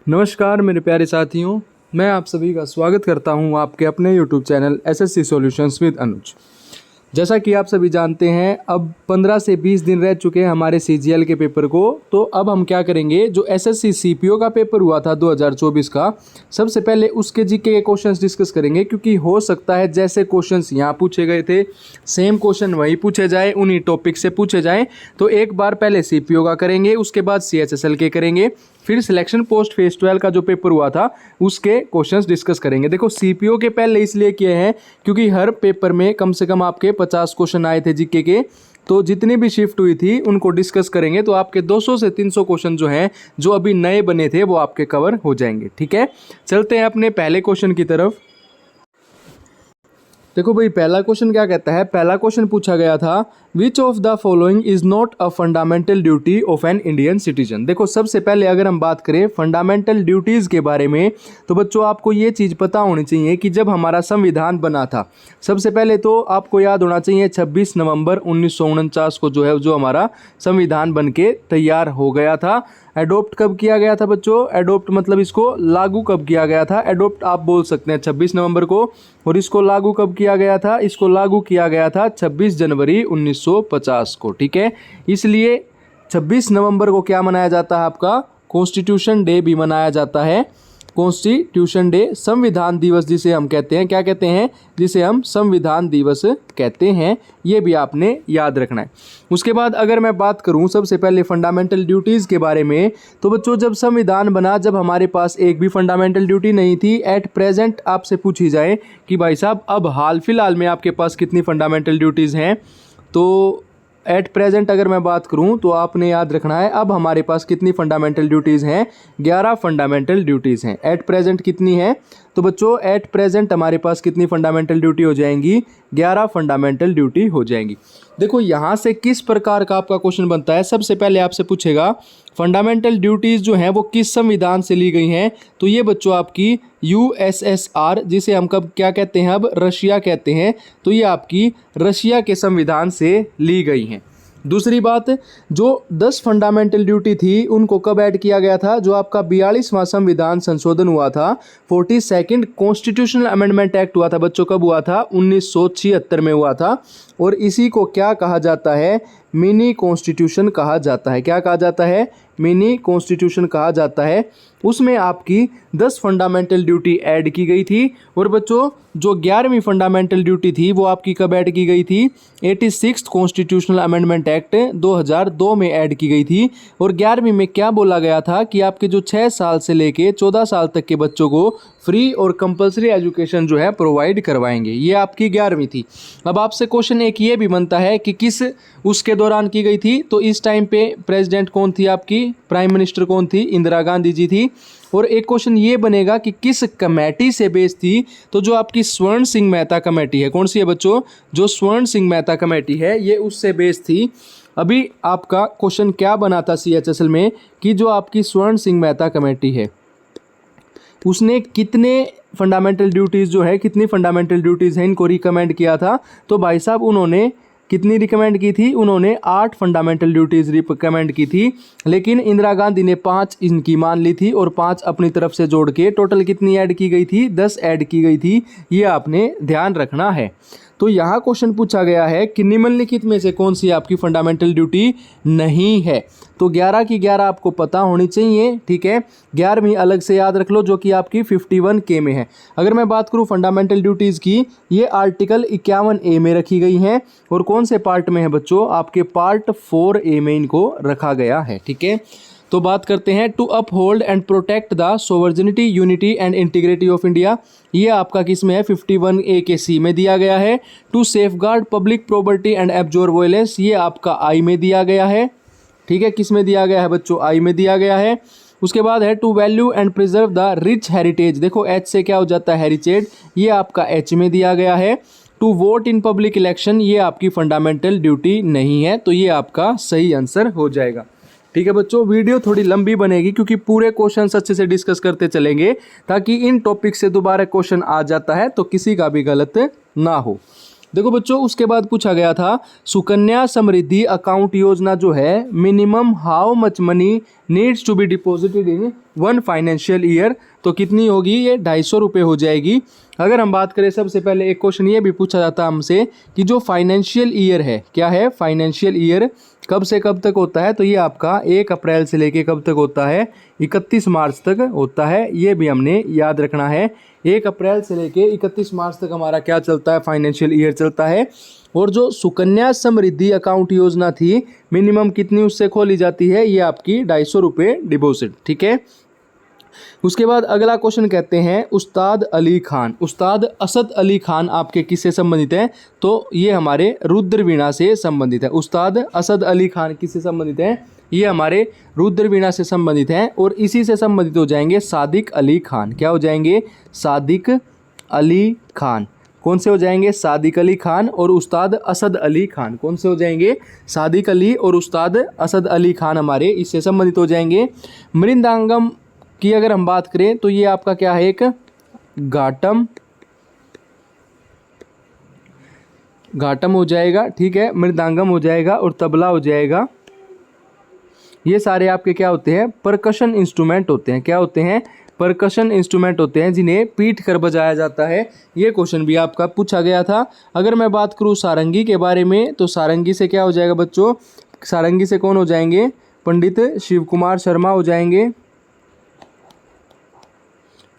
नमस्कार मेरे प्यारे साथियों, मैं आप सभी का स्वागत करता हूं आपके अपने YouTube channel SSC solutions with Anuj. जैसा कि आप सभी जानते हैं, अब 15 से 20 दिन रह चुके हैं हमारे सीजीएल के पेपर को। तो अब हम क्या करेंगे, जो एसएससी सीपीओ का पेपर हुआ था 2024 का, सबसे पहले उसके जीके के क्वेश्चंस डिस्कस करेंगे, क्योंकि हो सकता है जैसे क्वेश्चंस यहाँ पूछे गए थे सेम क्वेश्चन वही पूछे जाए, उन्हीं टॉपिक से पूछे जाएँ। तो एक बार पहले सीपीओ का करेंगे, उसके बाद सीएचएसएल के करेंगे, फिर सिलेक्शन पोस्ट फेज 12 का जो पेपर हुआ था उसके क्वेश्चंस डिस्कस करेंगे। देखो सीपीओ के पहले इसलिए किए हैं क्योंकि हर पेपर में कम से कम आपके 50 क्वेश्चन आए थे जीके के, तो जितनी भी शिफ्ट हुई थी उनको डिस्कस करेंगे। तो आपके 200 से 300 क्वेश्चन जो हैं, जो अभी नए बने थे, वो आपके कवर हो जाएंगे। ठीक है, चलते हैं अपने पहले क्वेश्चन की तरफ। देखो भाई, पहला क्वेश्चन क्या कहता है। पहला क्वेश्चन पूछा गया था, विच of the following is not a fundamental duty of an Indian citizen. देखो सबसे पहले अगर हम बात करें फंडामेंटल ड्यूटीज़ के बारे में, तो बच्चों आपको ये चीज़ पता होनी चाहिए कि जब हमारा संविधान बना था, सबसे पहले तो आपको याद होना चाहिए 26 नवंबर 1949 को जो है, जो हमारा संविधान बन के तैयार हो गया था। एडोप्ट कब किया गया था बच्चों? एडोप्ट मतलब इसको लागू कब किया गया था? एडोप्ट आप बोल सकते हैं 26 नवंबर को। और इसको लागू कब किया गया था? इसको लागू किया गया था 26 जनवरी 1950 को। ठीक है, इसलिए 26 नवंबर को क्या मनाया जाता है? आपका कॉन्स्टिट्यूशन डे भी मनाया जाता है। कॉन्स्टिट्यूशन डे, संविधान दिवस जिसे हम कहते हैं, क्या कहते हैं? जिसे हम संविधान दिवस कहते हैं। ये भी आपने याद रखना है। उसके बाद अगर मैं बात करूं सबसे पहले फंडामेंटल ड्यूटीज़ के बारे में, तो बच्चों जब संविधान बना, जब हमारे पास एक भी फंडामेंटल ड्यूटी नहीं थी। एट प्रेजेंट आपसे पूछी जाए कि भाई साहब अब हाल फिलहाल में आपके पास कितनी फंडामेंटल ड्यूटीज़ हैं, तो एट प्रेजेंट अगर मैं बात करूं तो आपने याद रखना है अब हमारे पास कितनी फंडामेंटल ड्यूटीज़ हैं। 11 फंडामेंटल ड्यूटीज़ हैं। एट प्रेजेंट कितनी है? तो बच्चों एट प्रेजेंट हमारे पास कितनी फंडामेंटल ड्यूटी हो जाएंगी? 11 फंडामेंटल ड्यूटी हो जाएंगी। देखो यहाँ से किस प्रकार का आपका क्वेश्चन बनता है। सबसे पहले आपसे पूछेगा फंडामेंटल ड्यूटीज़ जो हैं वो किस संविधान से ली गई हैं। तो ये बच्चों आपकी यूएसएसआर, जिसे हम कब क्या कहते हैं, अब रशिया कहते हैं, तो ये आपकी रशिया के संविधान से ली गई हैं। दूसरी बात, जो 10 फंडामेंटल ड्यूटी थी उनको कब ऐड किया गया था? जो आपका 42वां संविधान संशोधन हुआ था, 42nd कॉन्स्टिट्यूशनल अमेंडमेंट एक्ट हुआ था बच्चों, कब हुआ था? 1976 में हुआ था। और इसी को क्या कहा जाता है? मिनी कॉन्स्टिट्यूशन कहा जाता है। क्या कहा जाता है? मिनी कॉन्स्टिट्यूशन कहा जाता है। उसमें आपकी 10 फंडामेंटल ड्यूटी ऐड की गई थी। और बच्चों जो 11वीं फंडामेंटल ड्यूटी थी वो आपकी कब ऐड की गई थी? 86th कॉन्स्टिट्यूशनल अमेंडमेंट एक्ट 2002 में ऐड की गई थी। और 11वीं में क्या बोला गया था कि आपके जो 6 साल से लेके 14 साल तक के बच्चों को फ्री और कंपलसरी एजुकेशन जो है प्रोवाइड करवाएंगे। ये आपकी 11वीं थी। अब आपसे क्वेश्चन एक ये भी बनता है कि किस उसके दौरान की गई थी। तो इस टाइम पे प्रेसिडेंट कौन थी आपकी? प्राइम मिनिस्टर कौन थी? इंदिरा गांधी जी थी। और एक क्वेश्चन ये बनेगा कि किस कमेटी से बेस्ड थी। तो जो आपकी स्वर्ण सिंह मेहता कमेटी है, कौन सी है बच्चों? जो स्वर्ण सिंह मेहता कमेटी है, ये उससे बेस्ड थी। अभी आपका क्वेश्चन क्या बना था सीएचएसएल में कि जो आपकी स्वर्ण सिंह मेहता कमेटी है उसने कितने फंडामेंटल ड्यूटीज़ जो है, कितनी फंडामेंटल ड्यूटीज़ हैं, इनको रिकमेंड किया था। तो भाई साहब उन्होंने कितनी रिकमेंड की थी? उन्होंने 8 फंडामेंटल ड्यूटीज़ रिकमेंड की थी। लेकिन इंदिरा गांधी ने 5 इनकी मान ली थी और 5 अपनी तरफ से जोड़ के टोटल कितनी ऐड की गई थी? 10 ऐड की गई थी। ये आपने ध्यान रखना है। तो यहाँ क्वेश्चन पूछा गया है कि निम्नलिखित में से कौन सी आपकी फंडामेंटल ड्यूटी नहीं है। तो 11 की 11 आपको पता होनी चाहिए। ठीक है, 11वीं अलग से याद रख लो जो कि आपकी 51K में है। अगर मैं बात करूँ फंडामेंटल ड्यूटीज़ की, ये आर्टिकल 51A में रखी गई हैं। और कौन से पार्ट में है बच्चों? आपके पार्ट 4A में इनको रखा गया है। ठीक है, तो बात करते हैं to uphold and protect the sovereignty, unity and integrity of India. ये आपका किस में है? 51A के C में दिया गया है। To safeguard public property and absorb violence, ये आपका I में दिया गया है। ठीक है, किस में दिया गया है बच्चों? I में दिया गया है। उसके बाद है to value and preserve the rich heritage. देखो H से क्या हो जाता है? हेरिटेज, ये आपका H में दिया गया है। To vote in public election, ये आपकी फंडामेंटल ड्यूटी नहीं है। तो ये आपका सही आंसर हो जाएगा। ठीक है बच्चों, वीडियो थोड़ी लंबी बनेगी क्योंकि पूरे क्वेश्चन अच्छे से डिस्कस करते चलेंगे, ताकि इन टॉपिक से दोबारा क्वेश्चन आ जाता है तो किसी का भी गलत ना हो। देखो बच्चों, उसके बाद पूछा गया था सुकन्या समृद्धि अकाउंट योजना जो है, minimum how much money needs to be deposited in one financial year, तो कितनी होगी, ये 250 रुपये हो जाएगी। अगर हम बात करें, सबसे पहले एक क्वेश्चन ये भी पूछा जाता है हमसे कि जो फाइनेंशियल ईयर है, क्या है फाइनेंशियल ईयर, कब से कब तक होता है, तो ये आपका 1 अप्रैल से लेके कब तक होता है, 31 मार्च तक होता है। ये भी हमने याद रखना है, 1 अप्रैल से लेके 31 मार्च तक हमारा क्या चलता है, फाइनेंशियल ईयर चलता है। और जो सुकन्या समृद्धि अकाउंट योजना थी, मिनिमम कितनी उससे खोली जाती है, ये आपकी 250 रुपये डिपॉजिट, ठीक है। उसके बाद अगला क्वेश्चन कहते हैं उस्ताद अली खान, उस्ताद असद अली खान आपके किससे संबंधित हैं, तो ये हमारे रुद्रवीणा से संबंधित है। उस्ताद असद अली खान किससे संबंधित हैं, ये हमारे रुद्रवीणा से संबंधित हैं। और इसी से संबंधित हो जाएंगे सादिक अली खान, क्या हो जाएंगे, सादिक अली खान, कौन से हो जाएंगे, सादिक अली खान और उस्ताद असद अली खान, कौन से हो जाएंगे, सादिक अली और उस्ताद असद अली खान हमारे इससे संबंधित हो जाएंगे। मृदंगम की अगर हम बात करें तो ये आपका क्या है, एक घाटम, घाटम हो जाएगा, ठीक है, मृदंगम हो जाएगा और तबला हो जाएगा। ये सारे आपके क्या होते हैं, परकशन इंस्ट्रूमेंट होते हैं, क्या होते हैं, परकशन इंस्ट्रूमेंट होते हैं जिन्हें पीट कर बजाया जाता है। ये क्वेश्चन भी आपका पूछा गया था। अगर मैं बात करूँ सारंगी के बारे में, तो सारंगी से क्या हो जाएगा बच्चों, सारंगी से कौन हो जाएंगे, पंडित शिव कुमार शर्मा हो जाएंगे।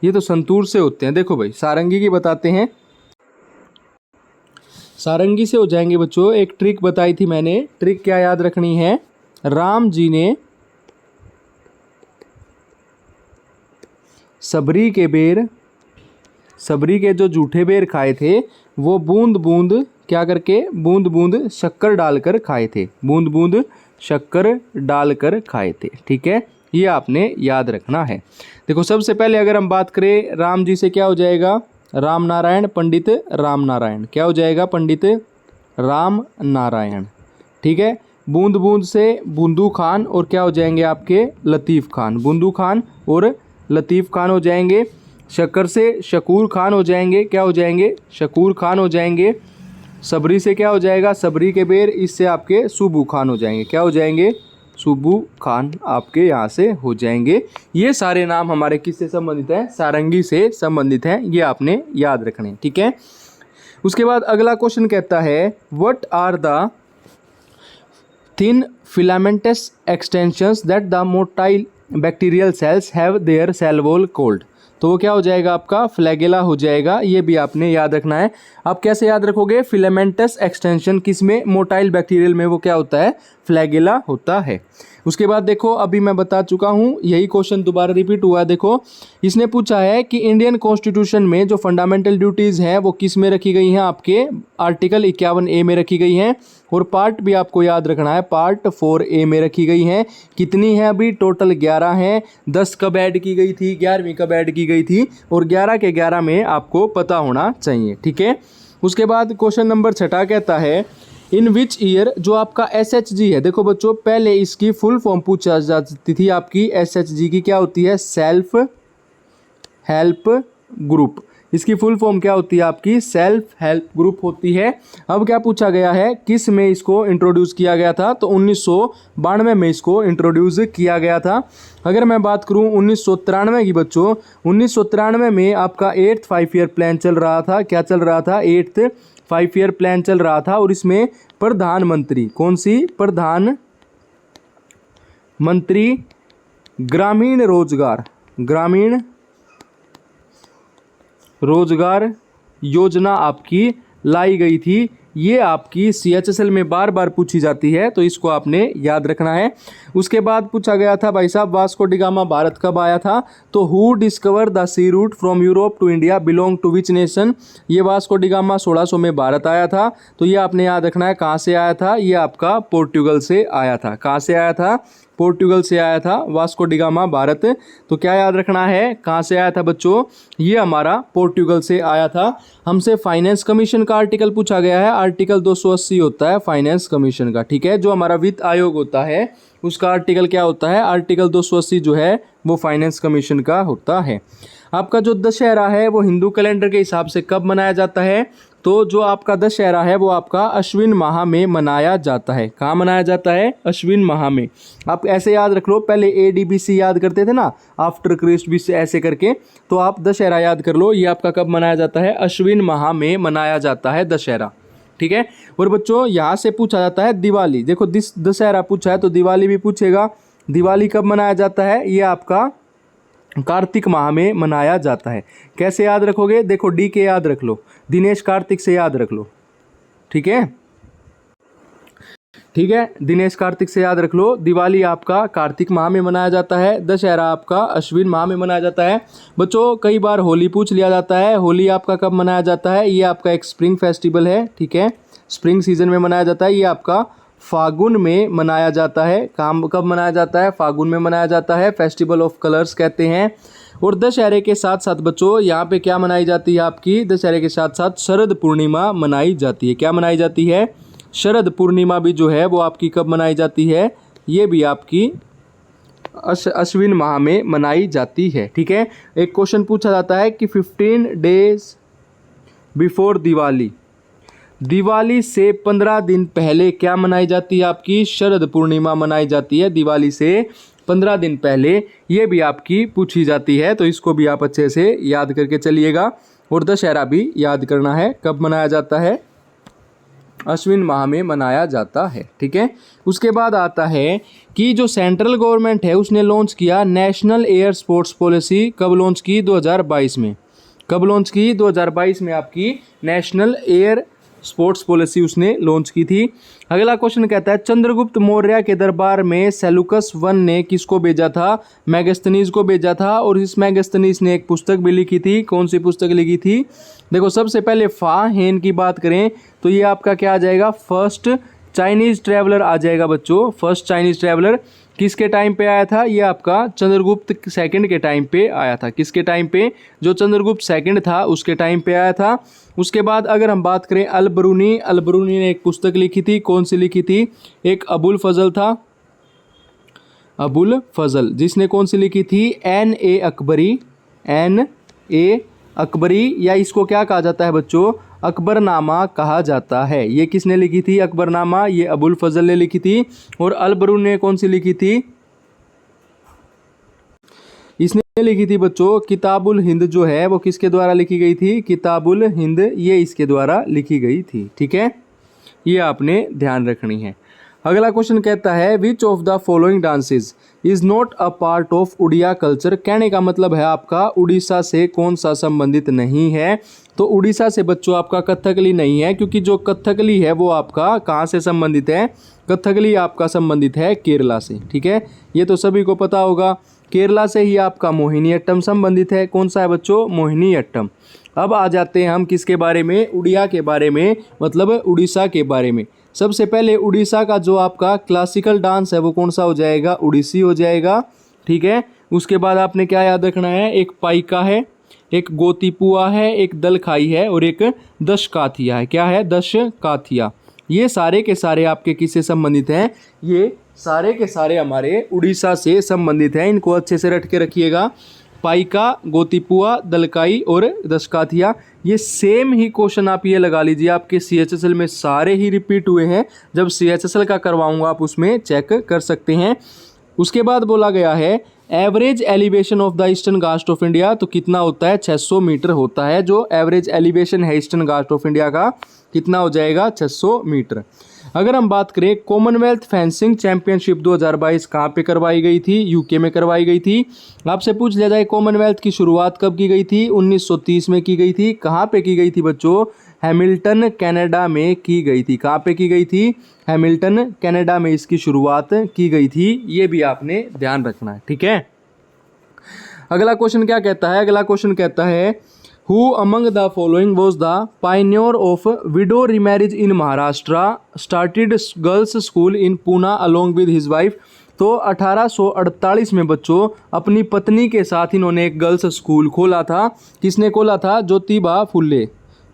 ये तो संतूर से होते हैं, देखो भाई सारंगी की बताते हैं, सारंगी से हो जाएंगे बच्चों। एक ट्रिक बताई थी मैंने, ट्रिक क्या याद रखनी है, राम जी ने सबरी के बेर, सबरी के जो जूठे बेर खाए थे, वो बूंद बूंद क्या करके, बूंद बूंद शक्कर डालकर खाए थे, बूंद बूंद शक्कर डालकर खाए थे, ठीक है, ये आपने याद रखना है। देखो सबसे पहले अगर हम बात करें राम जी से, क्या हो जाएगा, राम नारायण, पंडित राम नारायण, क्या हो जाएगा, पंडित राम नारायण, ठीक है। बूंद बूंद से बूंदू खान और क्या हो जाएंगे आपके, लतीफ़ खान, बूंदू खान और लतीफ़ खान हो जाएंगे। शक्कर से शकूर खान हो जाएंगे, क्या हो जाएंगे, शकूर खान हो जाएंगे। सबरी से क्या हो जाएगा, सबरी के बेर, इससे आपके सुबू खान हो जाएंगे, क्या हो जाएंगे, सुबू खान आपके यहाँ से हो जाएंगे। ये सारे नाम हमारे किससे संबंधित हैं, सारंगी से संबंधित हैं, ये आपने याद रखने, ठीक है। उसके बाद अगला क्वेश्चन कहता है what are the thin filamentous extensions that the motile bacterial cells have their cell wall called, तो वो क्या हो जाएगा आपका, फ्लैगेला हो जाएगा। ये भी आपने याद रखना है। आप कैसे याद रखोगे, फिलामेंटस एक्सटेंशन किस में, मोटाइल बैक्टीरियल में, वो क्या होता है, फ्लैगेला होता है। उसके बाद देखो अभी मैं बता चुका हूँ, यही क्वेश्चन दोबारा रिपीट हुआ। देखो इसने पूछा है कि इंडियन कॉन्स्टिट्यूशन में जो फंडामेंटल ड्यूटीज़ हैं वो किस में रखी गई हैं, आपके आर्टिकल 51A में रखी गई हैं। और पार्ट भी आपको याद रखना है, पार्ट 4A में रखी गई हैं। कितनी है अभी, टोटल 11 हैं। 10 कब ऐड की गई थी, 11वीं कब ऐड की गई थी, और 11 के 11 में आपको पता होना चाहिए, ठीक है। उसके बाद क्वेश्चन नंबर 6 कहता है इन विच ईयर, जो आपका SHG है, देखो बच्चों पहले इसकी फुल फॉर्म पूछा जाती थी आपकी, SHG की क्या होती है, सेल्फ हेल्प ग्रुप। इसकी फुल फॉर्म क्या होती है आपकी, सेल्फ हेल्प ग्रुप होती है। अब क्या पूछा गया है, किस में इसको इंट्रोड्यूस किया गया था, तो 1992 में इसको इंट्रोड्यूस किया गया था। अगर मैं बात करूं 1993 की बच्चों, 1993 में आपका 8th 5 ईयर प्लान चल रहा था, क्या चल रहा था, 8th 5 ईयर प्लान चल रहा था। और इसमें प्रधानमंत्री, कौन सी, प्रधानमंत्री ग्रामीण रोजगार, ग्रामीण रोजगार योजना आपकी लाई गई थी। ये आपकी CHSL में बार बार पूछी जाती है, तो इसको आपने याद रखना है। उसके बाद पूछा गया था भाई साहब वास्को डी गामा भारत कब आया था, तो who discover the sea route from Europe to India belong to which nation. ये वास्को डी गामा 1600 में भारत आया था, तो ये आपने याद रखना है। कहाँ से आया था, ये आपका पोर्टुगल से आया था। कहाँ से आया था, पोर्टुगल से आया था वास्को डी गामा भारत। तो क्या याद रखना है, कहाँ से आया था बच्चों, ये हमारा पोर्टुगल से आया था। हमसे फाइनेंस कमीशन का आर्टिकल पूछा गया है, आर्टिकल 280 होता है फाइनेंस कमीशन का, ठीक है। जो हमारा वित्त आयोग होता है उसका आर्टिकल क्या होता है, आर्टिकल 280 जो है वो फाइनेंस कमीशन का होता है। आपका जो दशहरा है वो हिंदू कैलेंडर के हिसाब से कब मनाया जाता है, तो जो आपका दशहरा है वो आपका अश्विन माह में मनाया जाता है। कहाँ मनाया जाता है? अश्विन माह में। आप ऐसे याद रख लो, पहले ADBC याद करते थे ना, आफ्टर क्रिस्ट भी ऐसे करके, तो आप दशहरा याद कर लो। ये आपका कब मनाया जाता है? अश्विन माह में मनाया जाता है दशहरा। ठीक है। और बच्चों यहाँ से पूछा जाता है दिवाली। देखो दशहरा पूछा है तो दिवाली भी पूछेगा। दिवाली कब मनाया जाता है? ये आपका कार्तिक माह में मनाया जाता है। कैसे याद रखोगे? देखो DK याद रख लो, दिनेश कार्तिक से याद रख लो। ठीक है, ठीक है, दिनेश कार्तिक से याद रख लो। दिवाली आपका कार्तिक माह में मनाया जाता है, दशहरा आपका अश्विन माह में मनाया जाता है। बच्चों कई बार होली पूछ लिया जाता है। होली आपका कब मनाया जाता है? ये आपका एक स्प्रिंग फेस्टिवल है। ठीक है, स्प्रिंग सीजन में मनाया जाता है। ये आपका फागुन में मनाया जाता है। काम कब मनाया जाता है? फागुन में मनाया जाता है। फेस्टिवल ऑफ कलर्स कहते हैं। और दशहरे के साथ साथ बच्चों यहाँ पे क्या मनाई जाती है आपकी? दशहरे के साथ साथ शरद पूर्णिमा मनाई जाती है। क्या मनाई जाती है? शरद पूर्णिमा भी जो है वो आपकी कब मनाई जाती है? ये भी आपकी अश्विन माह में मनाई जाती है। ठीक है। एक क्वेश्चन पूछा जाता है कि 15 डेज बिफोर दिवाली, दिवाली से 15 दिन पहले क्या मनाई जाती है आपकी? शरद पूर्णिमा मनाई जाती है दिवाली से 15 दिन पहले। ये भी आपकी पूछी जाती है, तो इसको भी आप अच्छे से याद करके चलिएगा। और दशहरा भी याद करना है, कब मनाया जाता है? अश्विन माह में मनाया जाता है। ठीक है। उसके बाद आता है कि जो सेंट्रल गवर्नमेंट है उसने लॉन्च किया नेशनल एयर स्पोर्ट्स पॉलिसी। कब लॉन्च की? 2022 में। कब लॉन्च की? 2022 में आपकी नेशनल एयर स्पोर्ट्स पॉलिसी उसने लॉन्च की थी। अगला क्वेश्चन कहता है चंद्रगुप्त मौर्य के दरबार में सेलुकस I ने किसको भेजा था? मैगस्थनीज को भेजा था। और इस मैगस्थनीज ने एक पुस्तक भी लिखी थी। कौन सी पुस्तक लिखी थी? देखो सबसे पहले फा हेन की बात करें तो ये आपका क्या आ जाएगा? फर्स्ट चाइनीज ट्रैवलर आ जाएगा बच्चों। फर्स्ट चाइनीज ट्रैवलर किसके टाइम पे आया था? ये आपका चंद्रगुप्त सेकंड के टाइम पे आया था। किसके टाइम पे? जो चंद्रगुप्त सेकंड था उसके टाइम पे आया था। उसके बाद अगर हम बात करें अल-बरूनी ने एक पुस्तक लिखी थी। कौन सी लिखी थी? एक अबुल फजल था, अबुल फजल, जिसने कौन सी लिखी थी? N.A. अकबरी, N.A. अकबरी, या इसको क्या कहा जाता है बच्चों? अकबरनामा कहा जाता है। ये किसने लिखी थी अकबरनामा? ये अबुल फजल ने लिखी थी। और अल-बरूनी ने कौन सी लिखी थी? इसने लिखी थी बच्चों किताबुल हिंद, जो है वो किसके द्वारा लिखी गई थी? किताबुल हिंद, ये इसके द्वारा लिखी गई थी। ठीक है, ये आपने ध्यान रखनी है। अगला क्वेश्चन कहता है which of the following dances is not a part of Odia culture. कहने का मतलब है आपका उड़ीसा से कौन सा संबंधित नहीं है? तो उड़ीसा से बच्चों आपका कथकली नहीं है, क्योंकि जो कथकली है वो आपका कहाँ से संबंधित है? कथकली आपका संबंधित है केरला से। ठीक है, ये तो सभी को पता होगा। केरला से ही आपका मोहिनीअट्टम संबंधित है। कौन सा है बच्चों? मोहिनीअट्टम। अब आ जाते हैं हम किसके बारे में? उड़िया के बारे में, मतलब उड़ीसा के बारे में। सबसे पहले उड़ीसा का जो आपका क्लासिकल डांस है वो कौन सा हो जाएगा? उड़ीसी हो जाएगा। ठीक है। उसके बाद आपने क्या याद रखना है? एक पाइका है, एक गोतीपुआ है, एक दलखाई है और एक दशकाथिया है। क्या है? दशकाथिया। ये सारे के सारे आपके किससे संबंधित हैं? ये सारे के सारे हमारे उड़ीसा से संबंधित हैं। इनको अच्छे से रट के रखिएगा। पाइका, गोतीपुआ, दलकाई और दशकाथिया, ये सेम ही क्वेश्चन आप ये लगा लीजिए आपके CHSL में सारे ही रिपीट हुए हैं। जब CHSL का करवाऊंगा आप उसमें चेक कर सकते हैं। उसके बाद बोला गया है average elevation of the eastern Ghat of India, तो कितना होता है? 600 मीटर होता है। जो एवरेज एलिवेशन है ईस्टर्न घाट ऑफ इंडिया का, कितना हो जाएगा? 600 मीटर। अगर हम बात करें कॉमनवेल्थ फेंसिंग चैंपियनशिप 2022 कहाँ पे करवाई गई थी? UK में करवाई गई थी। आपसे पूछ लिया जाए कॉमनवेल्थ की शुरुआत कब की गई थी? 1930 में की गई थी। कहाँ पे की गई थी बच्चों? हैमिल्टन कनाडा में की गई थी। कहाँ पे की गई थी? हैमिल्टन कनाडा में इसकी शुरुआत की गई थी। ये भी आपने ध्यान रखना है। ठीक है। अगला क्वेश्चन क्या कहता है? अगला क्वेश्चन कहता है Who among the following was the pioneer of widow remarriage in Maharashtra, started girls school in Pune along with his wife? तो 1848 में बच्चों अपनी पत्नी के साथ इन्होंने एक गर्ल्स स्कूल खोला था। किसने खोला था? ज्योतिबा फुले।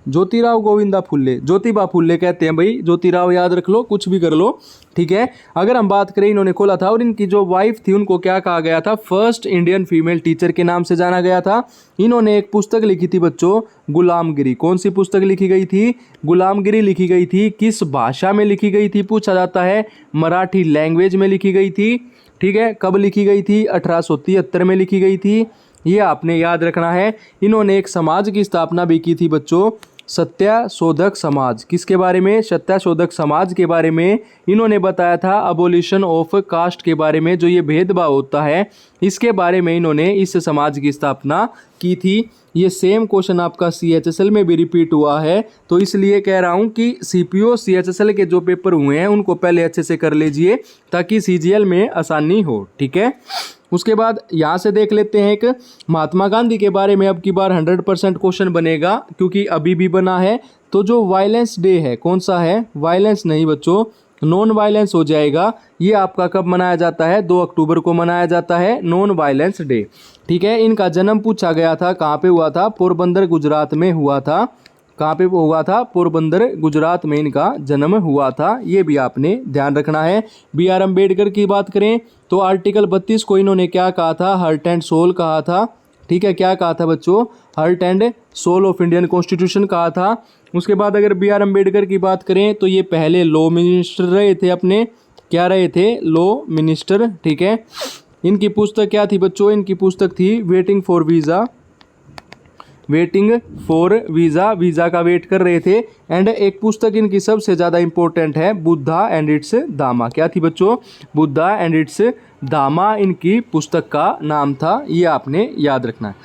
ज्योतिराव गोविंदा फुल्ले, ज्योतिबा फुल्ले कहते हैं भाई, ज्योतिराव याद रख लो, कुछ भी कर लो, ठीक है। अगर हम बात करें, इन्होंने खोला था और इनकी जो वाइफ थी उनको क्या कहा गया था, फर्स्ट इंडियन फीमेल टीचर के नाम से जाना गया था। इन्होंने एक पुस्तक लिखी थी बच्चों, गुलामगिरी। कौन सी पुस्तक लिखी गई थी? गुलामगिरी लिखी गई थी। किस भाषा में लिखी गई थी पूछा जाता है, मराठी लैंग्वेज में लिखी गई थी, ठीक है। कब लिखी गई थी? 1873 में लिखी गई थी, ये आपने याद रखना है। इन्होंने एक समाज की स्थापना भी की थी बच्चों, सत्याशोधक समाज। किसके बारे में? सत्याशोधक समाज के बारे में इन्होंने बताया था। अबोलिशन ऑफ कास्ट के बारे में, जो ये भेदभाव होता है इसके बारे में इन्होंने इस समाज की स्थापना की थी। ये सेम क्वेश्चन आपका CHSL में भी रिपीट हुआ है, तो इसलिए कह रहा हूँ कि CPO CHSL के जो पेपर हुए हैं उनको पहले अच्छे से कर लीजिए ताकि CGL में आसानी हो, ठीक है। उसके बाद यहाँ से देख लेते हैं, एक महात्मा गांधी के बारे में अब की बार 100% क्वेश्चन बनेगा, क्योंकि अभी भी बना है। तो जो वायलेंस डे है, कौन सा है? वायलेंस नहीं बच्चों, नॉन वायलेंस हो जाएगा। ये आपका कब मनाया जाता है? 2 अक्टूबर को मनाया जाता है नॉन वायलेंस डे, ठीक है। इनका जन्म पूछा गया था, कहाँ पे हुआ था? पोरबंदर गुजरात में हुआ था। कहाँ पे हुआ था? पोरबंदर गुजरात में इनका जन्म हुआ था, ये भी आपने ध्यान रखना है। BR अम्बेडकर की बात करें तो आर्टिकल 32 को इन्होंने क्या कहा था? हार्ट एंड सोल कहा था, ठीक है। क्या कहा था बच्चों? Heart and soul of Indian constitution कहा था। उसके बाद अगर BR अम्बेडकर की बात करें तो ये पहले लॉ मिनिस्टर रहे थे अपने, क्या रहे थे? लॉ मिनिस्टर, ठीक है। इनकी पुस्तक क्या थी बच्चों? इनकी पुस्तक थी waiting for visa, waiting for visa, visa का वेट कर रहे थे। एंड एक पुस्तक इनकी सबसे ज़्यादा इंपॉर्टेंट है, बुद्धा एंड इट्स धामा। क्या थी बच्चों? बुद्धा एंड इट्स धामा इनकी पुस्तक का नाम था, ये आपने याद रखना है।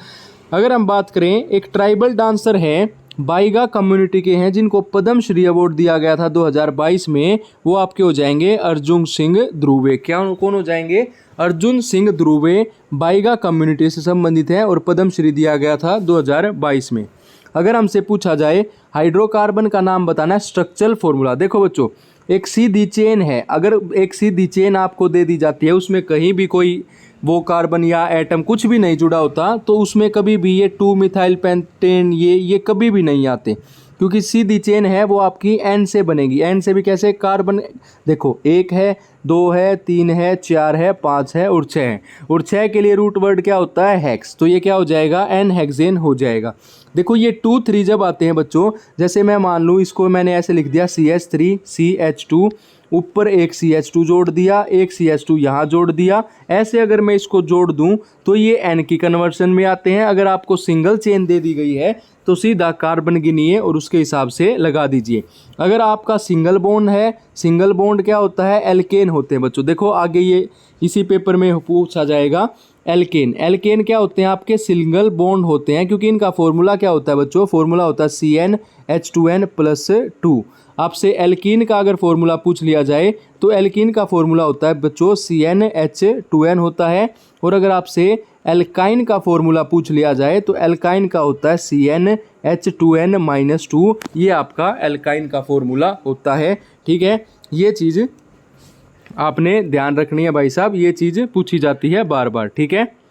अगर हम बात करें, एक ट्राइबल डांसर हैं, बाइगा कम्युनिटी के हैं, जिनको पद्म श्री अवार्ड दिया गया था 2022 में, वो आपके हो जाएंगे अर्जुन सिंह ध्रुवे। क्या कौन हो जाएंगे? अर्जुन सिंह ध्रुवे बाइगा कम्युनिटी से संबंधित है और पद्म श्री दिया गया था 2022 में। अगर हमसे पूछा जाए हाइड्रोकार्बन का नाम बताना है, स्ट्रक्चरल फॉर्मूला। देखो बच्चों, एक सीधी चेन है, अगर एक सीधी चेन आपको दे दी जाती है, उसमें कहीं भी कोई वो कार्बन या एटम कुछ भी नहीं जुड़ा होता, तो उसमें कभी भी ये 2 मिथाइल पेंटेन ये कभी भी नहीं आते, क्योंकि सीधी चेन है वो आपकी N से बनेगी। N से भी कैसे? कार्बन देखो, 1 है, 2 है, 3 है, 4 है, 5 है और 6 है, और 6 के लिए रूट वर्ड क्या होता है? हेक्स। तो ये क्या हो जाएगा? N हेक्सेन हो जाएगा। देखो ये 2 3 जब आते हैं बच्चों, जैसे मैं मान लूँ इसको मैंने ऐसे लिख दिया CH3 CH2, ऊपर एक CH2 जोड़ दिया, एक CH2 यहाँ जोड़ दिया, ऐसे अगर मैं इसको जोड़ दूं तो ये N की कन्वर्शन में आते हैं। अगर आपको सिंगल चेन दे दी गई है तो सीधा कार्बन गिनिए और उसके हिसाब से लगा दीजिए। अगर आपका सिंगल बॉन्ड है, सिंगल बॉन्ड क्या होता है? एल्केन होते हैं बच्चों। देखो आगे ये इसी पेपर में पूछा जाएगा, एल्केन। एल्केन क्या होते हैं? आपके सिंगल बॉन्ड होते हैं, क्योंकि इनका फॉर्मूला क्या होता है बच्चों? फॉर्मूला होता है CnH2n+2। आपसे एल्कीन का अगर फॉर्मूला पूछ लिया जाए तो एल्कीन का फॉर्मूला होता है बच्चों CnH2n होता है, और अगर आपसे एल्काइन का फॉर्मूला पूछ लिया जाए तो एल्काइन का होता है CnH2n-2। ये आपका एल्काइन का फॉर्मूला होता है, ठीक है। ये चीज़ आपने ध्यान रखनी है भाई साहब, ये चीज़ पूछी जाती है बार बार, ठीक है।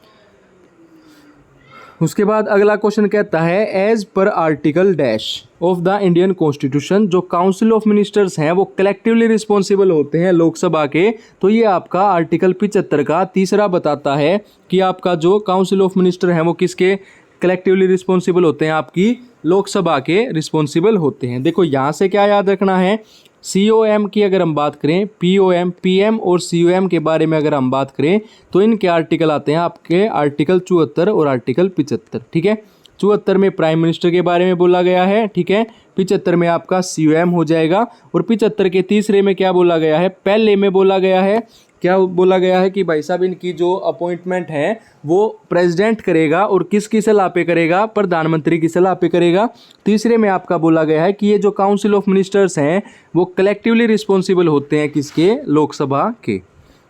उसके बाद अगला क्वेश्चन कहता है, as per article dash of the Indian constitution, जो काउंसिल ऑफ मिनिस्टर्स हैं वो कलेक्टिवली रिस्पॉन्सिबल होते हैं लोकसभा के। तो ये आपका आर्टिकल 75 का तीसरा बताता है कि आपका जो काउंसिल ऑफ मिनिस्टर हैं वो किसके कलेक्टिवली रिस्पॉन्सिबल होते हैं? आपकी लोकसभा के रिस्पॉन्सिबल होते हैं। देखो यहाँ से क्या याद रखना है, COM की अगर हम बात करें, POM PM और COM के बारे में अगर हम बात करें तो इनके आर्टिकल आते हैं आपके आर्टिकल 74 और आर्टिकल 75, ठीक है। 74 में प्राइम मिनिस्टर के बारे में बोला गया है, ठीक है। 75 में आपका COM हो जाएगा, और 75 के तीसरे में क्या बोला गया है? पहले में बोला गया है, क्या बोला गया है कि भाई साहब इनकी जो अपॉइंटमेंट है वो प्रेसिडेंट करेगा, और किसकी सलाह पे करेगा? प्रधानमंत्री की सलाह पे करेगा। तीसरे में आपका बोला गया है कि ये जो काउंसिल ऑफ मिनिस्टर्स हैं वो कलेक्टिवली रिस्पॉन्सिबल होते हैं किसके? लोकसभा के,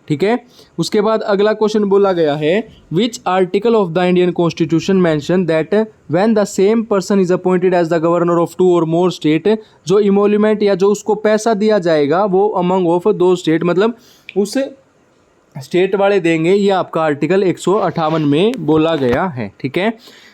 ठीक है। उसके बाद अगला क्वेश्चन बोला गया है, which article of the Indian constitution mention that when the same person is appointed as the governor of 2 or more state, जो इमोल्यूमेंट या जो उसको पैसा दिया जाएगा वो अमंग ऑफ 2 स्टेट, मतलब उस स्टेट वाले देंगे। ये आपका आर्टिकल 158 में बोला गया है, ठीक है।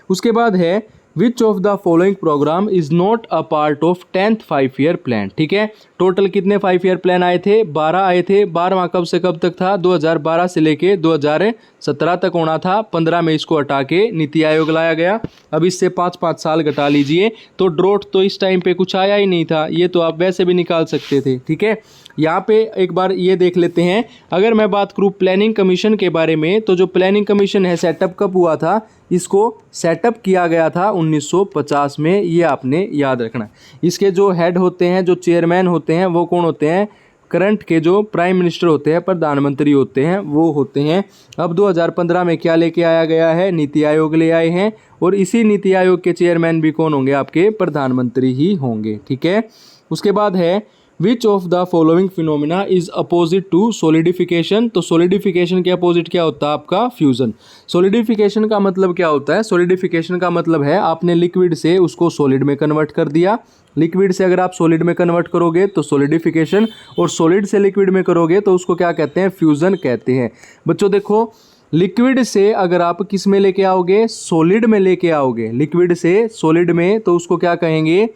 उसके बाद है which of the following programme is not a part of 10th 5 year plan. ठीक है, टोटल कितने 5 ईयर प्लान आए थे? 12 आए थे। 12वां कब से कब तक था? 2012 से लेके 2017 तक होना था। 15 में इसको हटा के नीति आयोग लाया गया। अब इससे 5-5 साल घटा लीजिए तो ड्रॉट तो इस टाइम पे कुछ आया ही नहीं था, ये तो आप वैसे भी निकाल सकते थे। ठीक है, यहाँ पे एक बार ये देख लेते हैं। अगर मैं बात करूँ प्लानिंग कमीशन के बारे में, तो जो प्लानिंग कमीशन है सेटअप कब हुआ था? इसको सेटअप किया गया था 1950 में, ये आपने याद रखना है। इसके जो हेड होते हैं, जो चेयरमैन होते हैं, वो कौन होते हैं? करंट के जो प्राइम मिनिस्टर होते हैं, प्रधानमंत्री होते हैं, वो होते हैं। अब 2015 में क्या लेके आया गया है? नीति आयोग ले आए हैं, और इसी नीति आयोग के चेयरमैन भी कौन होंगे? आपके प्रधानमंत्री ही होंगे। ठीक है, उसके बाद है which of the following phenomena is opposite to solidification. तो सोलिडिफिकेशन के अपोजिट क्या होता है? आपका फ्यूजन। सोलिडिफिकेशन का मतलब क्या होता है? सोलिडिफिकेशन का मतलब है आपने लिक्विड से उसको सॉलिड में कन्वर्ट कर दिया। लिक्विड से अगर आप सॉलिड में कन्वर्ट करोगे तो सोलिडिफिकेशन, और सॉलिड से लिक्विड में करोगे तो उसको क्या कहते हैं? फ्यूजन कहते हैं। बच्चों देखो, लिक्विड से अगर आप किस में लेके आओगे? सॉलिड में लेके आओगे। लिक्विड से सॉलिड में, तो उसको क्या कहेंगे?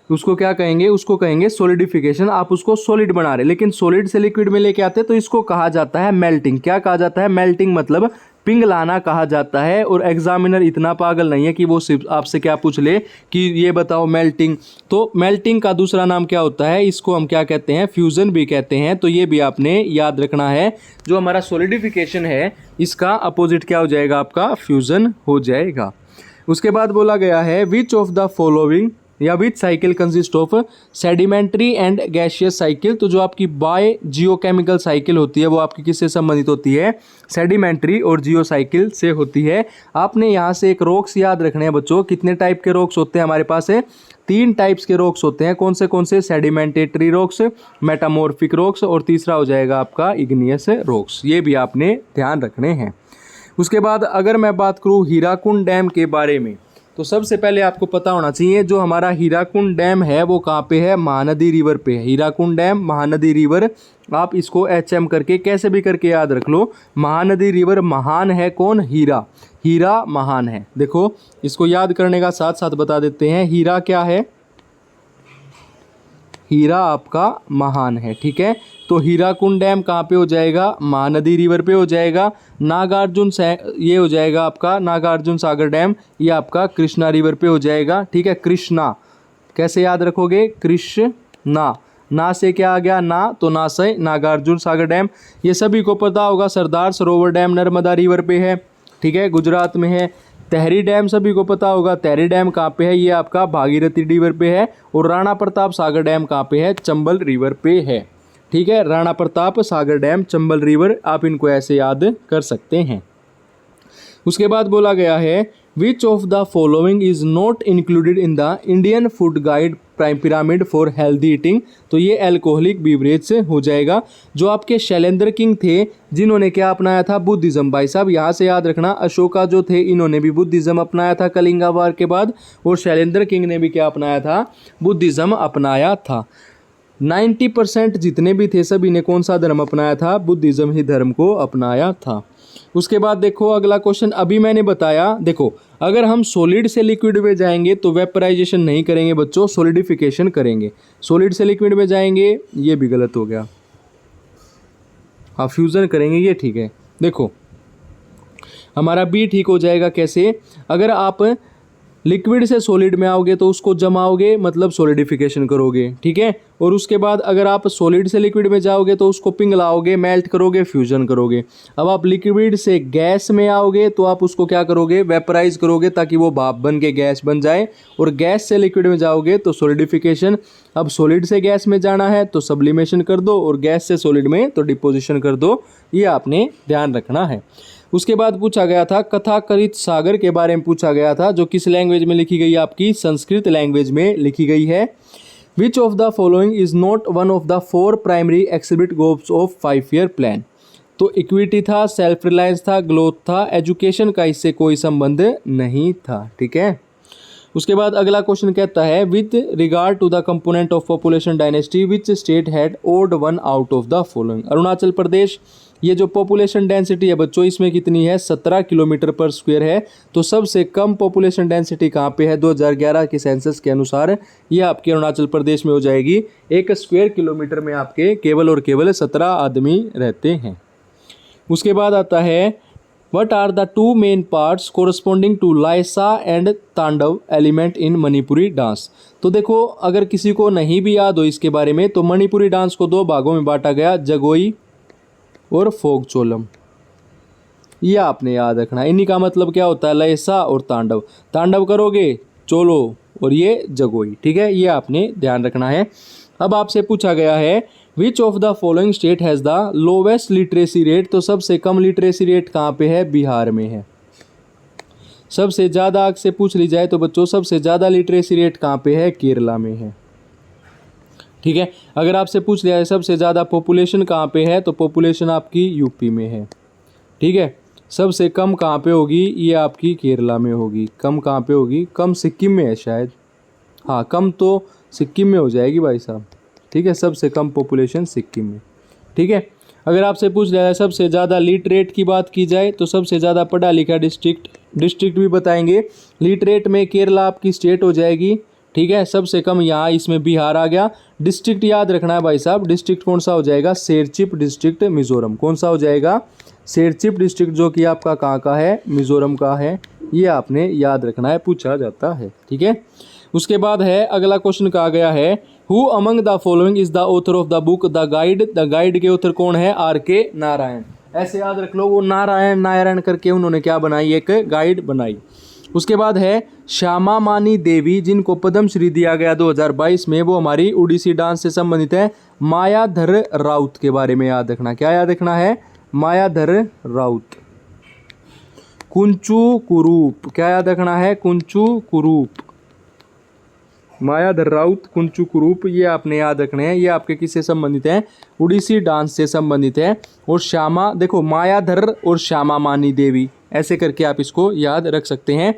उसको क्या कहेंगे? उसको कहेंगे सॉलिडिफिकेशन। आप उसको सॉलिड बना रहे, लेकिन सॉलिड से लिक्विड में लेके आते तो इसको कहा जाता है मेल्टिंग। क्या कहा जाता है? मेल्टिंग, मतलब पिघलाना कहा जाता है। और एग्जामिनर इतना पागल नहीं है कि वो सिर्फ आपसे क्या पूछ ले कि ये बताओ मेल्टिंग। तो मेल्टिंग का दूसरा नाम क्या होता है? इसको हम क्या कहते हैं? फ्यूजन भी कहते हैं। तो ये भी आपने याद रखना है। जो हमारा सॉलिडिफिकेशन है, इसका अपोजिट क्या हो जाएगा? आपका फ्यूजन हो जाएगा। उसके बाद बोला गया है विच ऑफ द फॉलोइंग या which cycle consist of sedimentary and gaseous cycle. तो जो आपकी बाय जियोकेमिकल साइकिल होती है वो आपकी किससे संबंधित होती है? सेडिमेंट्री और जियो साइकिल से होती है। आपने यहाँ से एक रॉक्स याद रखने हैं बच्चों। कितने टाइप के रॉक्स होते हैं हमारे पास? है 3 टाइप्स के रॉक्स होते हैं। कौन से? सेडिमेंटेटरी रॉक्स, मेटामॉर्फिक रॉक्स, और तीसरा हो जाएगा आपका इग्नियस रॉक्स। ये भी आपने ध्यान रखने हैं। उसके बाद अगर मैं बात करूँ हीराकुंड डैम के बारे में, तो सबसे पहले आपको पता होना चाहिए जो हमारा हीराकुंड डैम है वो कहाँ पे है? महानदी रिवर पे है। हीराकुंड डैम, महानदी रिवर, आप इसको HM करके कैसे भी करके याद रख लो। महानदी रिवर महान है कौन? हीरा। हीरा महान है। देखो, इसको याद करने का साथ साथ बता देते हैं। हीरा क्या है? हीरा आपका महान है। ठीक है, तो हीराकुंड डैम कहाँ पे हो जाएगा? महानदी रिवर पे हो जाएगा। नागार्जुन ये हो जाएगा आपका नागार्जुन सागर डैम, ये आपका कृष्णा रिवर पे हो जाएगा। ठीक है, कृष्णा कैसे याद रखोगे? कृष्णा, ना से क्या आ गया? ना, तो ना से नागार्जुन सागर डैम। ये सभी को पता होगा सरदार सरोवर डैम नर्मदा रिवर पे है। ठीक है, गुजरात में है। तहरी डैम सभी को पता होगा। तहरी डैम कहाँ पे है? ये आपका भागीरथी रिवर पे है। और राणा प्रताप सागर डैम कहाँ पे है? चंबल रिवर पे है। ठीक है, राणा प्रताप सागर डैम, चंबल रिवर, आप इनको ऐसे याद कर सकते हैं। उसके बाद बोला गया है which of the following is not included in the Indian food guide pyramid for healthy eating. तो ये अल्कोहलिक बीवरेज से हो जाएगा। जो आपके शैलेंद्र किंग थे, जिन्होंने क्या अपनाया था? बुद्धिज्म। भाई साहब यहाँ से याद रखना, अशोका जो थे इन्होंने भी बुद्धिज्म अपनाया था कलिंगा वार के बाद, और शैलेंद्र किंग ने भी क्या अपनाया था? बुद्धिज्म अपनाया था। 90% जितने भी थे सभी ने कौन सा धर्म अपनाया था? बुद्धिज्म ही धर्म को अपनाया था। उसके बाद देखो अगला क्वेश्चन, अभी मैंने बताया, देखो अगर हम सॉलिड से लिक्विड में जाएंगे तो वेपराइजेशन नहीं करेंगे बच्चों, सॉलिडिफिकेशन करेंगे। सॉलिड से लिक्विड में जाएंगे, ये भी गलत हो गया। हाँ, फ्यूजन करेंगे, ये ठीक है। देखो हमारा बी ठीक हो जाएगा। कैसे? अगर आप लिक्विड से सॉलिड में आओगे तो उसको जमाओगे, मतलब सॉलिडिफिकेशन करोगे। ठीक है, और उसके बाद अगर आप सॉलिड से लिक्विड में जाओगे तो उसको पिघलाओगे, मेल्ट करोगे, फ्यूजन करोगे। अब आप लिक्विड से गैस में आओगे तो आप उसको क्या करोगे? वेपराइज करोगे, ताकि वो भाप बन के गैस बन जाए। और गैस से लिक्विड में जाओगे तो सॉलिडिफिकेशन। अब सॉलिड से गैस में जाना है तो सब्लिमेशन कर दो, और गैस से सॉलिड में तो डिपोजिशन कर दो। ये आपने ध्यान रखना है। उसके बाद पूछा गया था कथाकथित सागर के बारे में पूछा गया था, जो किस लैंग्वेज में लिखी गई? आपकी संस्कृत लैंग्वेज में लिखी गई है। Which of the following is not one of the 4 primary exhibit goals of 5 year plan. तो इक्विटी था, सेल्फ रिलायंस था, ग्रोथ था, एजुकेशन का इससे कोई संबंध नहीं था। ठीक है, उसके बाद अगला क्वेश्चन कहता है with regard to the component of population dynasty which state had odd one out of the following. Arunachal Pradesh, ये जो पॉपुलेशन डेंसिटी है बच्चों इसमें कितनी है, 17 किलोमीटर पर स्क्वायर है। तो सबसे कम पॉपुलेशन डेंसिटी कहाँ पे है 2011 के सेंसस के अनुसार, ये आपके अरुणाचल प्रदेश में हो जाएगी। 1 स्क्वायर किलोमीटर में आपके केवल और केवल 17 आदमी रहते हैं। उसके बाद आता है What are the two main parts corresponding to Lasya and Tandava element in Manipuri dance. तो देखो अगर किसी को नहीं भी याद हो इसके बारे में तो मणिपुरी डांस को 2 भागों में बांटा गया, जगोई और फोक चोलम। ये आपने याद रखना, इन्हीं का मतलब क्या होता है, लयसा और तांडव। तांडव करोगे चोलो और ये जगोई, ठीक है, ये आपने ध्यान रखना है। अब आपसे पूछा गया है which of the following state has the lowest literacy rate. तो सबसे कम लिटरेसी रेट कहाँ पे है, बिहार में है। सबसे ज़्यादा आपसे पूछ ली जाए तो बच्चों सबसे ज़्यादा लिटरेसी रेट कहाँ पे है, केरला में है। ठीक है, अगर आपसे पूछ लिया है सबसे ज़्यादा पॉपुलेशन कहाँ पे है तो पॉपुलेशन आपकी यूपी में है। ठीक है, सबसे कम कहाँ पे होगी, ये आपकी केरला में होगी। कम कहाँ पे होगी, कम सिक्किम में है शायद, हाँ कम तो सिक्किम में हो जाएगी भाई साहब। ठीक है, सबसे कम पॉपुलेशन सिक्किम में। ठीक है, अगर आपसे पूछ लिया है सबसे ज़्यादा लिटरेट की बात की जाए तो सबसे ज़्यादा पढ़ा लिखा डिस्ट्रिक्ट भी बताएंगे। लिटरेट में केरला आपकी स्टेट हो जाएगी। ठीक है, सबसे कम यहाँ इसमें बिहार आ गया। डिस्ट्रिक्ट याद रखना है भाई साहब, डिस्ट्रिक्ट कौन सा हो जाएगा, सेरचिप डिस्ट्रिक्ट मिजोरम। कौन सा हो जाएगा, सेरचिप डिस्ट्रिक्ट, जो कि आपका कहाँ का है, मिजोरम का है। ये आपने याद रखना है, पूछा जाता है। ठीक है, उसके बाद है अगला क्वेश्चन कहा गया है who among the following is the author of the book the guide. The guide के ऑथर कौन है, R.K. नारायण। ऐसे याद रख लो, वो नारायण करके उन्होंने क्या बनाई, एक गाइड बनाई। उसके बाद है श्यामा मानी देवी जिनको पद्म श्री दिया गया 2022 में, वो हमारी उड़ीसी डांस से संबंधित है। मायाधर राउत के बारे में याद रखना, क्या याद रखना है, मायाधर राउत। कुंचू कुरूप, क्या याद रखना है, कुंचू कुरूप। मायाधर राउत, कुंचू कुरूप, ये आपने याद रखने हैं। ये आपके किससे संबंधित हैं, उड़ीसी डांस से संबंधित है। और श्यामा, देखो मायाधर और श्यामा मानी देवी, ऐसे करके आप इसको याद रख सकते हैं।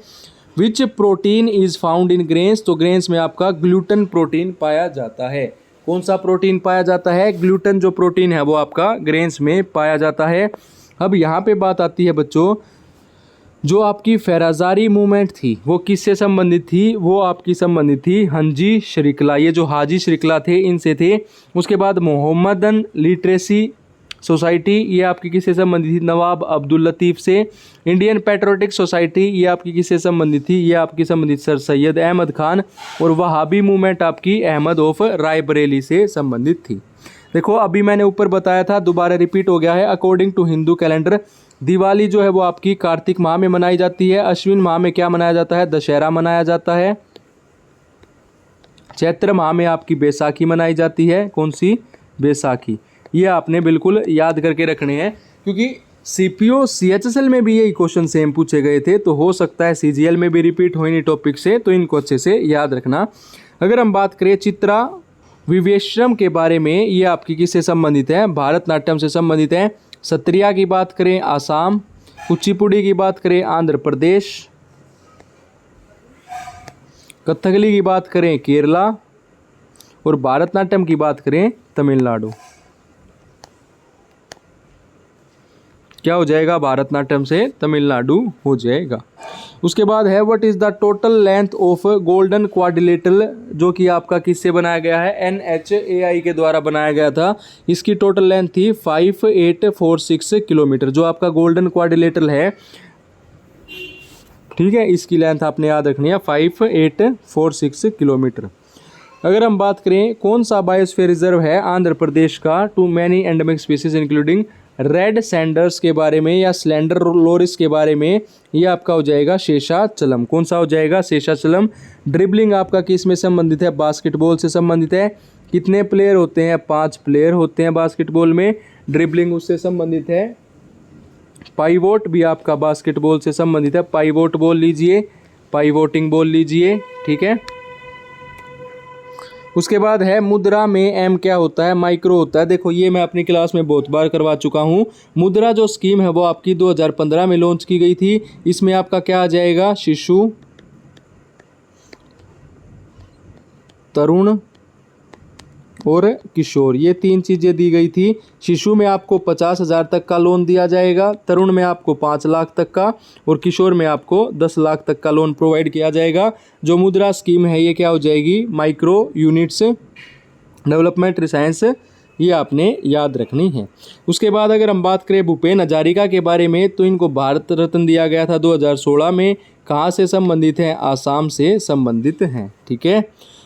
विच protein is found in grains. तो ग्रेन्स में आपका ग्लूटन प्रोटीन पाया जाता है। कौन सा प्रोटीन पाया जाता है, ग्लूटन जो प्रोटीन है वो आपका ग्रेन्स में पाया जाता है। अब यहाँ पे बात आती है बच्चों, जो आपकी फेराजारी मूवमेंट थी वो किससे संबंधित थी, वो आपकी संबंधित थी हाजी श्रृंखला। ये जो हाजी श्रृंखला थे इनसे थे। उसके बाद मोहम्मदन लिटरेसी सोसाइटी, ये आपकी किससे संबंधित थी, नवाब अब्दुल लतीफ़ से। इंडियन पैट्रियोटिक सोसाइटी, ये आपकी किससे संबंधित थी, ये आपकी संबंधित सर सैयद अहमद खान। और वहाबी मूवमेंट आपकी अहमद ऑफ रायबरेली से संबंधित थी। देखो अभी मैंने ऊपर बताया था, दोबारा रिपीट हो गया है। According to Hindu calendar Diwali जो है वो आपकी कार्तिक माह में मनाई जाती है। अश्विन माह में क्या मनाया जाता है, दशहरा मनाया जाता है। चैत्र माह में आपकी बैसाखी मनाई जाती है। कौन सी, बैसाखी। ये आपने बिल्कुल याद करके रखने हैं, क्योंकि CPO CHSL में भी यही क्वेश्चन सेम पूछे गए थे, तो हो सकता है CGL में भी रिपीट हो इन्हीं टॉपिक से, तो इनको अच्छे से याद रखना। अगर हम बात करें चित्रा विवेश्रम के बारे में, ये आपकी किससे संबंधित है, भारतनाट्यम से संबंधित है। सत्रिया की बात करें आसाम, कुचिपुड़ी की बात करें आंध्र प्रदेश, कथकली की बात करें केरला, और भारतनाट्यम की बात करें तमिलनाडु। क्या हो जाएगा, भारतनाट्यम से तमिलनाडु हो जाएगा। उसके बाद है what is the total length of golden quadrilateral, जो कि आपका किससे बनाया गया है, NHAI के द्वारा बनाया गया था। इसकी टोटल लेंथ थी 5846 किलोमीटर, जो आपका गोल्डन क्वाड्रिलेटरल है। ठीक है, इसकी लेंथ आपने याद रखनी है 5846 किलोमीटर। अगर हम बात करें कौन सा बायोस्फीयर रिजर्व है आंध्र प्रदेश का, to many endemic species including red sanders के बारे में या स्लेंडर लोरिस के बारे में, ये आपका हो जाएगा शेषाचलम। कौन सा हो जाएगा, शेषाचलम। ड्रिबलिंग आपका किस में संबंधित है, बास्केटबॉल से संबंधित है। कितने प्लेयर होते हैं, 5 प्लेयर होते हैं बास्केटबॉल में। ड्रिबलिंग उससे संबंधित है। पाइवोट भी आपका बास्केटबॉल से संबंधित है। पाइवोट बॉल लीजिए, पाइवोटिंग बॉल लीजिए। ठीक है, उसके बाद है मुद्रा में M क्या होता है, माइक्रो होता है। देखो ये मैं अपनी क्लास में बहुत बार करवा चुका हूँ। मुद्रा जो स्कीम है वो आपकी 2015 में लॉन्च की गई थी। इसमें आपका क्या आ जाएगा, शिशु, तरुण और किशोर, ये 3 चीज़ें दी गई थी। शिशु में आपको 50,000 तक का लोन दिया जाएगा, तरुण में आपको 5 लाख तक का और किशोर में आपको 10 लाख तक का लोन प्रोवाइड किया जाएगा। जो मुद्रा स्कीम है ये क्या हो जाएगी, माइक्रो यूनिट्स डेवलपमेंट रिसाइंस, ये आपने याद रखनी है। उसके बाद अगर हम बात करें भूपेन हजारिका के बारे में, तो इनको भारत रत्न दिया गया था 2016 में। कहाँ से संबंधित हैं, आसाम से संबंधित हैं, ठीक है।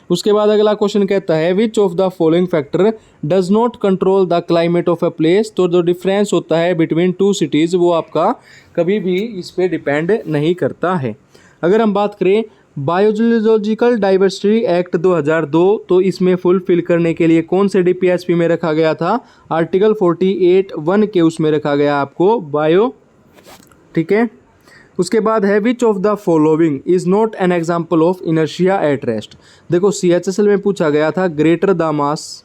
उसके बाद अगला क्वेश्चन कहता है which of the following factor does not control the climate of a place. तो जो डिफरेंस होता है बिटवीन 2 सिटीज़ वो आपका कभी भी इस पे डिपेंड नहीं करता है। अगर हम बात करें बायोलॉजिकल डाइवर्सिटी एक्ट 2002, तो इसमें फुलफिल करने के लिए कौन से DPSP में रखा गया था, आर्टिकल 48(1) के उसमें रखा गया आपको बायो, ठीक है। उसके बाद है which of the following is not an example of inertia at rest. देखो CHSL में पूछा गया था greater the mass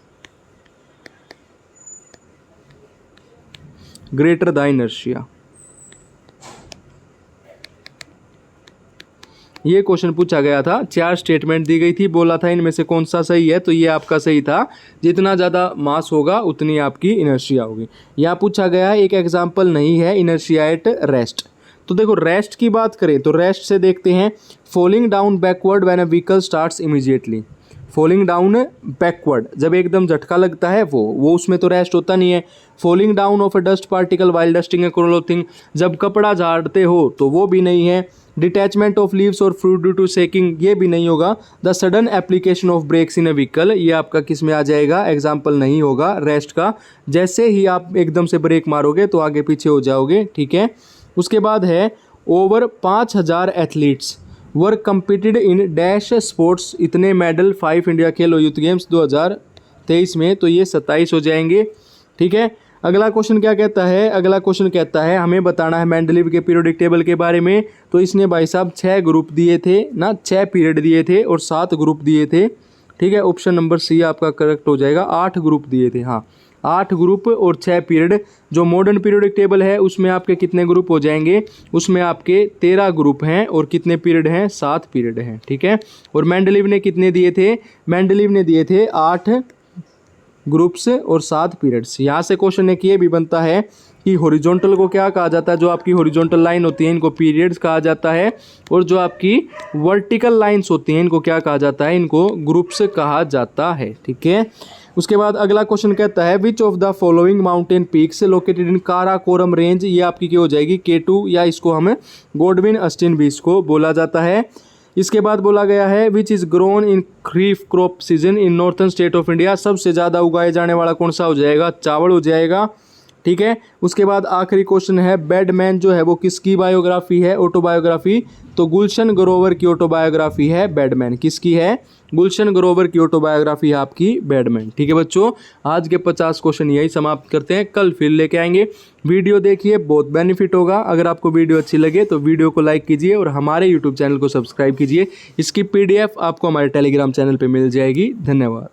greater the inertia, ये क्वेश्चन पूछा गया था। 4 स्टेटमेंट दी गई थी, बोला था इनमें से कौन सा सही है, तो ये आपका सही था। जितना ज़्यादा मास होगा उतनी आपकी इनर्शिया होगी। यहाँ पूछा गया एक एग्जाम्पल नहीं है इनर्शिया एट रेस्ट। तो देखो रेस्ट की बात करें तो रेस्ट से देखते हैं falling down backward when a vehicle starts immediately. Falling down backward, जब एकदम झटका लगता है वो उसमें तो रेस्ट होता नहीं है। Falling down of a dust particle while dusting a clothing, जब कपड़ा झाड़ते हो तो वो भी नहीं है। डिटैचमेंट ऑफ लीव्स और फ्रूट ड्यू टू सेकिंग, ये भी नहीं होगा। The sudden application of brakes in a vehicle, ये आपका किस में आ जाएगा, एग्जाम्पल नहीं होगा रेस्ट का। जैसे ही आप एकदम से ब्रेक मारोगे तो आगे पीछे हो जाओगे, ठीक है। उसके बाद है over 5,000 athletes were competed in dash sports, इतने मेडल 5 इंडिया खेलो यूथ गेम्स 2023 में, तो ये 27 हो जाएंगे, ठीक है। अगला क्वेश्चन क्या कहता है, अगला क्वेश्चन कहता है हमें बताना है मेंडलीव के पीरियोडिक टेबल के बारे में। तो इसने भाई साहब 6 ग्रुप दिए थे ना, 6 पीरियड दिए थे और 7 ग्रुप दिए थे, ठीक है। ऑप्शन नंबर सी आपका करेक्ट हो जाएगा। 8 ग्रुप दिए थे, हाँ 8 ग्रुप और 6 पीरियड। जो मॉडर्न पीरियोडिक टेबल है उसमें आपके कितने ग्रुप हो जाएंगे, उसमें आपके 13 ग्रुप हैं और कितने पीरियड हैं, 7 पीरियड हैं, ठीक है। और मेंडलीव ने कितने दिए थे, मेंडलीव ने दिए थे 8 ग्रुप्स और 7 पीरियड्स। यहाँ से क्वेश्चन एक ये भी बनता है कि हॉरिजॉन्टल को क्या कहा जाता है, जो आपकी हॉरिजॉन्टल लाइन होती है इनको पीरियड्स कहा जाता है, और जो आपकी वर्टिकल लाइंस होती हैं इनको क्या कहा जाता है, इनको ग्रुप्स कहा जाता है, ठीक है। उसके बाद अगला क्वेश्चन कहता है which of the following mountain peaks located in Karakoram range, ये आपकी क्या हो जाएगी, K2, या इसको हम गॉडविन अस्टिन भी इसको बोला जाता है। इसके बाद बोला गया है which is grown in kharif crop season in northern state of India, सबसे ज़्यादा उगाए जाने वाला कौन सा हो जाएगा, चावल हो जाएगा, ठीक है। उसके बाद आखिरी क्वेश्चन है बैडमैन जो है वो किसकी बायोग्राफी है, ऑटोबायोग्राफी, तो गुलशन ग्रोवर की ऑटोबायोग्राफी है बैडमैन। किसकी है, गुलशन ग्रोवर की ऑटोबायोग्राफी है आपकी बैडमैन, ठीक है बच्चों। आज के 50 क्वेश्चन यही समाप्त करते हैं, कल फिर लेके आएंगे। वीडियो देखिए, बहुत बेनिफिट होगा। अगर आपको वीडियो अच्छी लगे तो वीडियो को लाइक कीजिए और हमारे यूट्यूब चैनल को सब्सक्राइब कीजिए। इसकी PDF आपको हमारे टेलीग्राम चैनल पर मिल जाएगी। धन्यवाद।